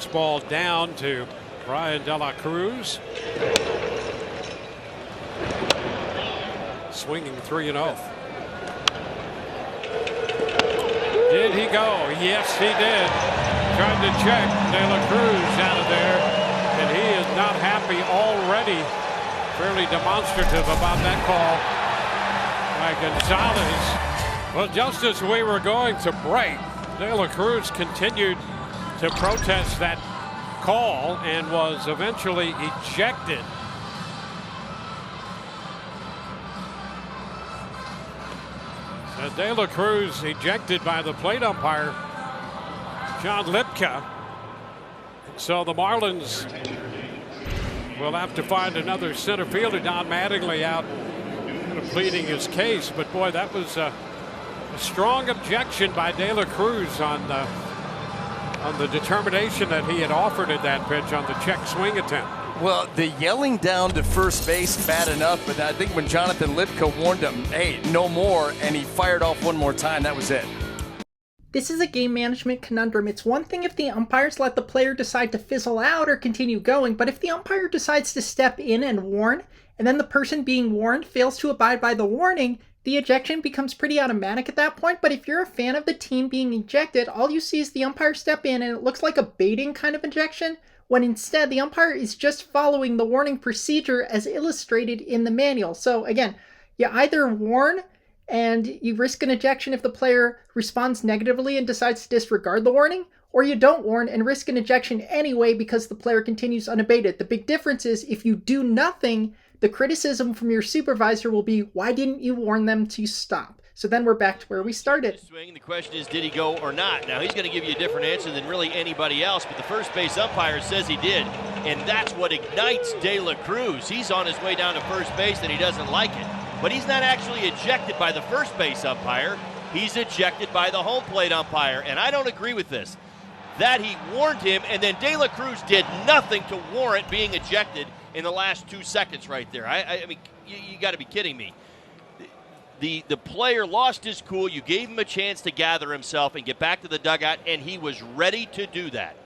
fastball down to Bryan De La Cruz. Swinging 3-0. Did he go? Yes, he did. Trying to check De La Cruz out of there, and he is not happy already. Fairly demonstrative about that call by Gonzalez. Well, just as we were going to break, De La Cruz continued to protest that call and was eventually ejected. De La Cruz ejected by the plate umpire, John Libka. So the Marlins will have to find another center fielder. Don Mattingly out pleading his case, but boy, that was a strong objection by De La Cruz on the determination that he had offered at that pitch on the check swing attempt. Well, the yelling down to first base, bad enough, but I think when Jonathan Libka warned him, hey, no more, and he fired off one more time, that was it. This is a game management conundrum. It's one thing if the umpires let the player decide to fizzle out or continue going, but if the umpire decides to step in and warn, and then the person being warned fails to abide by the warning, the ejection becomes pretty automatic at that point. But if you're a fan of the team being ejected, all you see is the umpire step in and it looks like a baiting kind of ejection, when instead the umpire is just following the warning procedure as illustrated in the manual. So again, you either warn and you risk an ejection if the player responds negatively and decides to disregard the warning, or you don't warn and risk an ejection anyway because the player continues unabated. The big difference is if you do nothing, the criticism from your supervisor will be, why didn't you warn them to stop? So then we're back to where we started. The question is, did he go or not? Now, he's going to give you a different answer than really anybody else, but the first base umpire says he did, and that's what ignites De La Cruz. He's on his way down to first base, and he doesn't like it. But he's not actually ejected by the first base umpire. He's ejected by the home plate umpire, and I don't agree with this. That he warned him, and then De La Cruz did nothing to warrant being ejected in the last 2 seconds right there. I mean, you got to be kidding me. The player lost his cool. You gave him a chance to gather himself and get back to the dugout, and he was ready to do that.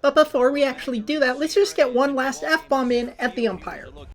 But before we actually do that, let's just get one last F-bomb in at the umpire.